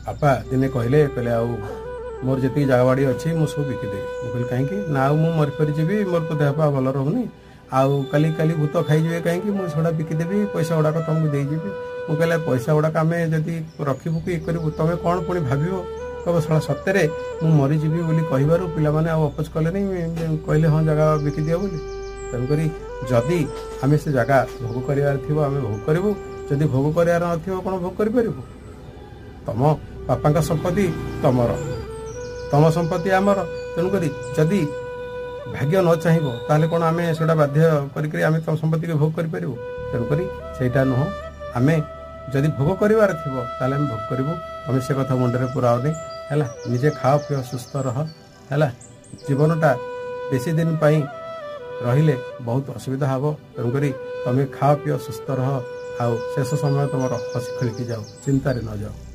बापा दिने कहले मोर जी जगह बाड़ी अच्छी मुझे सब बिकिदेवी मुझे कहीं ना मरी फरी जी मोर तो देह पा भल रोनी आउ काली काली भूत खाईजे कहीं मुझे सेटा बिकिदेवी पैसा गुड़ाक तुमको देदेवी मुझे पैसा गुड़ाक आम जदि रखबू कि करूँ तुम कौन पुणी भाव कब साला सत्य मुझे मरीजी बोली कहबार पाने अपोज कले कहले हाँ जगह बिकिदियो बोली तेणुक जदि आम से जगह भोग करार थी आम भोग करूँ जदि भोग करार न कौन भोग कर तम बापा संपत्ति तमर तम संपत्ति आमर तेणुक जदि भाग्य न चाहिए ताले कौन आम से बाध्य करें तम संपत्ति को भोग कर तेणुक सेटा नुह आम जदि भोग करार थी आम भोग करूँ तुम से कथा मुंडे पुराओनी है निजे खाओ पिओ सुस्थ रह है जीवनटा बेसी दिन पाई रहिले बहुत असुविधा हम तेणुक तुम खाओ पिओ सुस्थ रह आउ शेष समय तुम हसी खेलिकी जाओ चिंतार न जाओ।